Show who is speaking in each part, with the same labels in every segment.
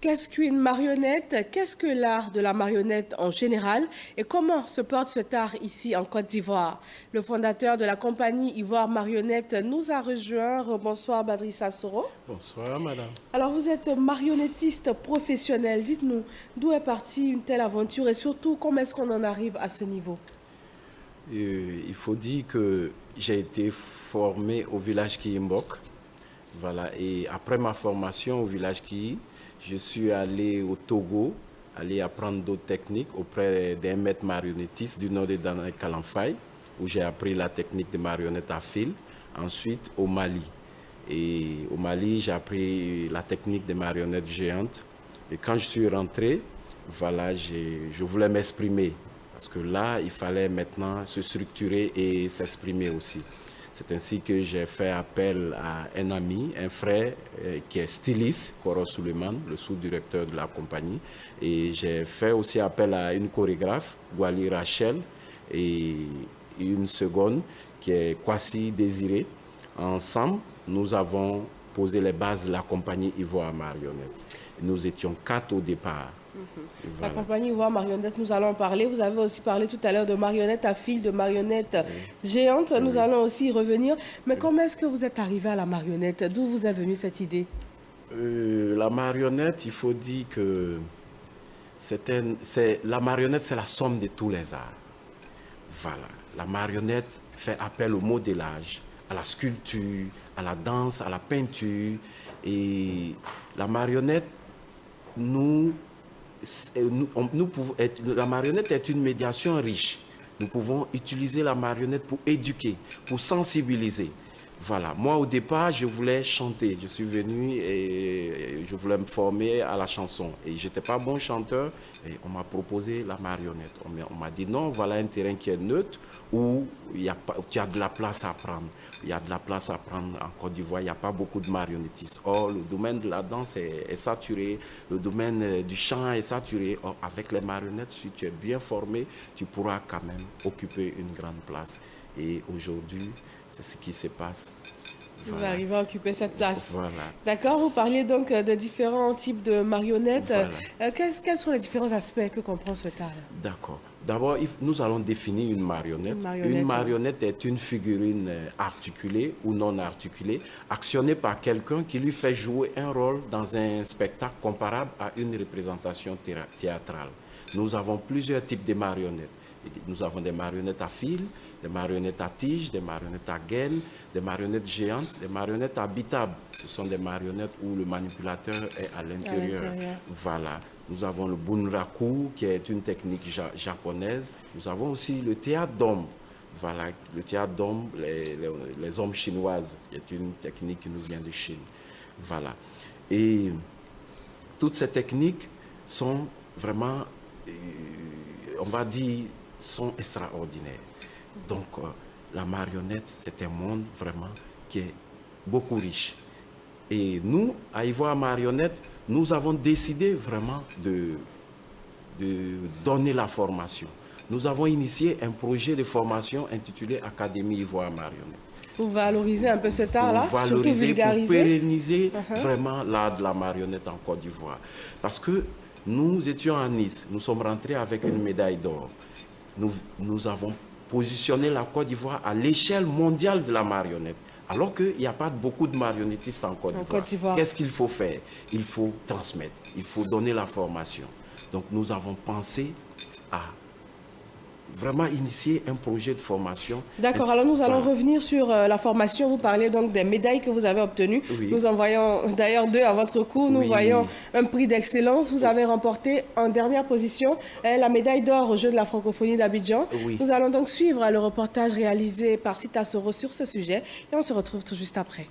Speaker 1: Qu'est-ce qu'une marionnette? Qu'est-ce que l'art de la marionnette en général? Et comment se porte cet art ici en Côte d'Ivoire? Le fondateur de la compagnie Ivoire Marionnette nous a rejoint. Bonsoir Badrissa Soro.
Speaker 2: Bonsoir madame.
Speaker 1: Alors vous êtes marionnettiste professionnel. Dites-nous, d'où est partie une telle aventure et surtout comment est-ce qu'on en arrive à ce niveau?
Speaker 2: Il faut dire que j'ai été formé au village Kiyimbok. Voilà. Et après ma formation au village Kiyi, je suis allé au Togo, aller apprendre d'autres techniques auprès d'un maître marionnettiste du nord de Danaï Kalamfaye, où j'ai appris la technique de marionnette à fil. Ensuite, au Mali. Et au Mali, j'ai appris la technique des marionnettes géantes. Et quand je suis rentré, voilà, je voulais m'exprimer. Parce que là, il fallait maintenant se structurer et s'exprimer aussi. C'est ainsi que j'ai fait appel à un ami, un frère qui est styliste, Koro Suleiman, le sous-directeur de la compagnie. Et j'ai fait aussi appel à une chorégraphe, Gwali Rachel, et une seconde qui est Kwasi Désiré. Ensemble, nous avons posé les bases de la compagnie Ivoire Marionnette. Nous étions 4 au départ.
Speaker 1: La compagnie Ivoire Marionnette, nous allons en parler. Vous avez aussi parlé tout à l'heure de marionnettes à fil, de marionnettes géantes. Nous allons aussi y revenir. Mais comment est-ce que vous êtes arrivé à la marionnette? D'où vous est venue cette idée?
Speaker 2: La marionnette, il faut dire que la marionnette, c'est la somme de tous les arts. Voilà. La marionnette fait appel au modélage, à la sculpture, à la danse, à la peinture. Et la marionnette, la marionnette est une médiation riche. Nous pouvons utiliser la marionnette pour éduquer, pour sensibiliser. Voilà. Moi, au départ, je voulais chanter. Je suis venu et je voulais me former à la chanson. Et je n'étais pas bon chanteur. Et on m'a proposé la marionnette. On m'a dit non, voilà un terrain qui est neutre où il y a de la place à prendre. Il y a de la place à prendre en Côte d'Ivoire. Il n'y a pas beaucoup de marionnettistes. Or, le domaine de la danse est saturé. Le domaine du chant est saturé. Or, avec les marionnettes, si tu es bien formé, tu pourras quand même occuper une grande place. Et aujourd'hui, c'est ce qui se passe.
Speaker 1: Voilà. Vous arrivez à occuper cette place.
Speaker 2: Voilà.
Speaker 1: D'accord, vous parliez donc de différents types de marionnettes. Voilà. Quels sont les différents aspects que comprend ce art?
Speaker 2: D'accord. D'abord, nous allons définir une marionnette. Une marionnette est une figurine articulée ou non articulée, actionnée par quelqu'un qui lui fait jouer un rôle dans un spectacle comparable à une représentation théâtrale. Nous avons plusieurs types de marionnettes. Nous avons des marionnettes à fil, des marionnettes à tige, des marionnettes à gaine, des marionnettes géantes, des marionnettes habitables. Ce sont des marionnettes où le manipulateur est à l'intérieur. Voilà. Nous avons le bunraku, qui est une technique japonaise. Nous avons aussi le théâtre d'hommes. Voilà, le théâtre d'hommes, les hommes chinoises, qui est une technique qui nous vient de Chine. Voilà. Et toutes ces techniques sont vraiment, on va dire, sont extraordinaires. Donc, la marionnette, c'est un monde vraiment qui est beaucoup riche. Et nous, à Ivoire Marionnette, nous avons décidé vraiment de donner la formation. Nous avons initié un projet de formation intitulé Académie Ivoire Marionnette.
Speaker 1: Pour valoriser un peu cet art-là,
Speaker 2: pour valoriser, pour pérenniser vraiment l'art de la marionnette en Côte d'Ivoire. Parce que nous étions à Nice, nous sommes rentrés avec une médaille d'or. Nous avons positionné la Côte d'Ivoire à l'échelle mondiale de la marionnette. Alors qu'il n'y a pas beaucoup de marionnettistes en Côte d'Ivoire. Qu'est-ce qu'il faut faire? Il faut transmettre, il faut donner la formation. Donc nous avons pensé à vraiment initier un projet de formation.
Speaker 1: D'accord, alors nous allons revenir sur la formation. Vous parlez donc des médailles que vous avez obtenues. Oui. Nous en voyons d'ailleurs 2 à votre cours. Nous voyons un prix d'excellence. Vous avez remporté en dernière position la médaille d'or aux Jeux de la francophonie d'Abidjan. Nous allons donc suivre le reportage réalisé par Sita Soro sur ce sujet et on se retrouve tout juste après.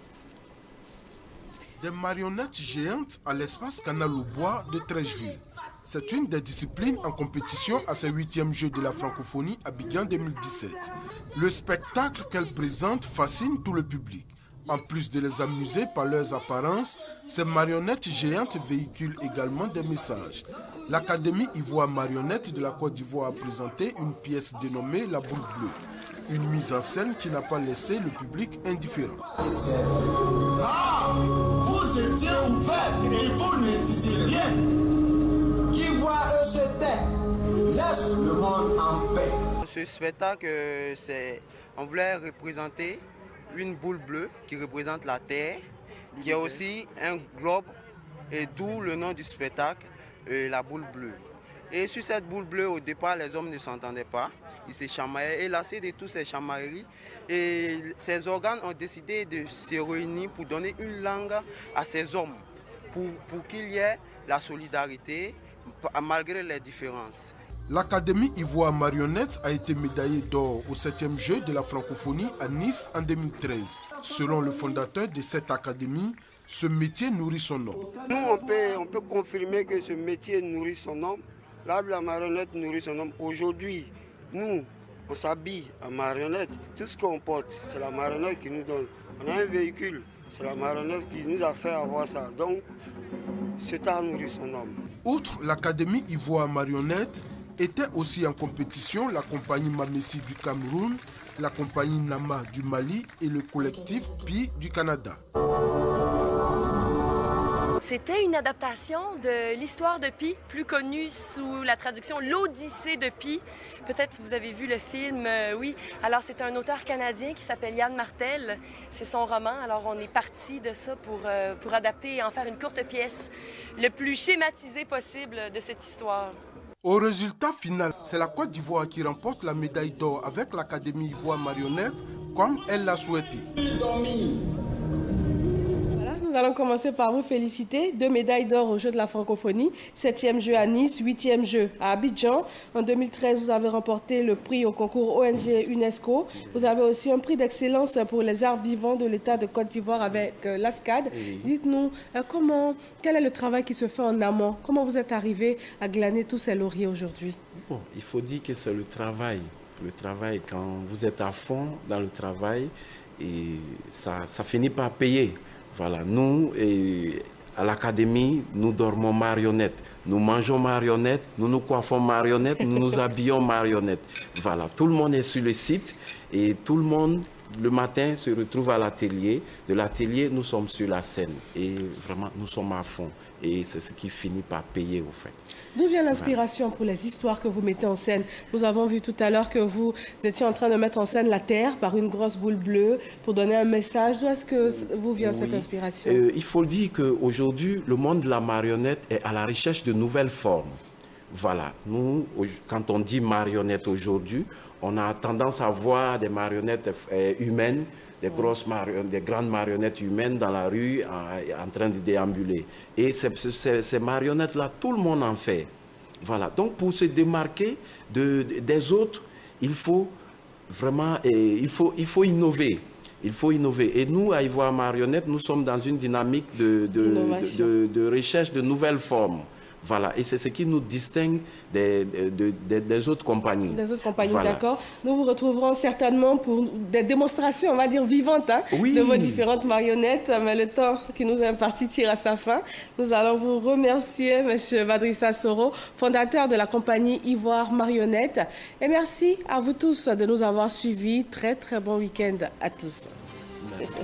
Speaker 3: Des marionnettes géantes à l'espace Canal au Bois de Trècheville. C'est une des disciplines en compétition à ces 8e Jeux de la francophonie Abidjan 2017. Le spectacle qu'elles présentent fascine tout le public. En plus de les amuser par leurs apparences, ces marionnettes géantes véhiculent également des messages. L'Académie Ivoire Marionnette de la Côte d'Ivoire a présenté une pièce dénommée La Boule Bleue. Une mise en scène qui n'a pas laissé le public indifférent.
Speaker 4: Ah, vous étiez ouvert et vous ne disiez rien. le monde en paix.
Speaker 5: Ce spectacle, on voulait représenter une boule bleue qui représente la terre, qui est aussi un globe, et d'où le nom du spectacle, la boule bleue. Et sur cette boule bleue, au départ, les hommes ne s'entendaient pas, ils se chamaillaient, et lassés de toutes ces chamailleries, et ces organes ont décidé de se réunir pour donner une langue à ces hommes, pour qu'il y ait la solidarité malgré les différences.
Speaker 3: L'Académie Ivoire Marionnette a été médaillée d'or au 7e jeu de la francophonie à Nice en 2013. Selon le fondateur de cette académie, ce métier nourrit son nom.
Speaker 6: Nous, on peut confirmer que ce métier nourrit son nom. L'art de la marionnette nourrit son nom. Aujourd'hui, nous, on s'habille en marionnette. Tout ce qu'on porte, c'est la marionnette qui nous donne. On a un véhicule, c'est la marionnette qui nous a fait avoir ça. Donc, cet art nourrit son nom.
Speaker 3: Outre l'Académie Ivoire Marionnette, était aussi en compétition la compagnie Mamessi du Cameroun, la compagnie Nama du Mali et le collectif Pi du Canada.
Speaker 7: C'était une adaptation de l'histoire de Pi, plus connue sous la traduction L'Odyssée de Pi. Peut-être vous avez vu le film, oui. Alors c'est un auteur canadien qui s'appelle Yann Martel. C'est son roman. Alors on est parti de ça pour adapter et en faire une courte pièce, le plus schématisée possible de cette histoire.
Speaker 3: Au résultat final, c'est la Côte d'Ivoire qui remporte la médaille d'or avec l'Académie Ivoire Marionnette, comme elle l'a souhaité.
Speaker 1: Voilà, nous allons commencer par vous féliciter. 2 médailles d'or aux Jeux de la francophonie, 7e jeu à Nice, 8e jeu à Abidjan. En 2013, vous avez remporté le prix au concours ONG UNESCO. Vous avez aussi un prix d'excellence pour les arts vivants de l'État de Côte d'Ivoire avec l'ASCAD. Oui. Dites-nous, quel est le travail qui se fait en amont? Comment vous êtes arrivé à glaner tous ces lauriers aujourd'hui?
Speaker 2: Bon, il faut dire que c'est le travail. Le travail, quand vous êtes à fond dans le travail, et ça finit par payer. Voilà, nous, à l'académie, nous dormons marionnettes, nous mangeons marionnettes, nous nous coiffons marionnettes, nous nous habillons marionnettes. Voilà, tout le monde est sur le site et tout le monde, le matin, se retrouve à l'atelier. De l'atelier, nous sommes sur la scène et vraiment, nous sommes à fond. Et c'est ce qui finit par payer, au fait.
Speaker 1: D'où vient l'inspiration pour les histoires que vous mettez en scène? Nous avons vu tout à l'heure que vous étiez en train de mettre en scène la Terre par une grosse boule bleue pour donner un message. D'où est-ce que vous vient cette inspiration?
Speaker 2: Il faut dire qu'aujourd'hui, le monde de la marionnette est à la recherche de nouvelles formes. Voilà, nous, quand on dit marionnette aujourd'hui, on a tendance à voir des marionnettes humaines, des grandes marionnettes humaines dans la rue en train de déambuler. Et ces marionnettes-là, tout le monde en fait. Voilà, donc pour se démarquer des autres, il faut vraiment il faut innover. Il faut innover. Et nous, à Ivoire Marionnette, nous sommes dans une dynamique de recherche de nouvelles formes. Voilà, et c'est ce qui nous distingue des autres compagnies.
Speaker 1: Des autres compagnies, voilà. D'accord. Nous vous retrouverons certainement pour des démonstrations, on va dire, vivantes de vos différentes marionnettes. Mais le temps qui nous est imparti tire à sa fin. Nous allons vous remercier, M. Badrissa Soro, fondateur de la compagnie Ivoire Marionnette. Et merci à vous tous de nous avoir suivis. Très, très bon week-end à tous.
Speaker 2: Merci.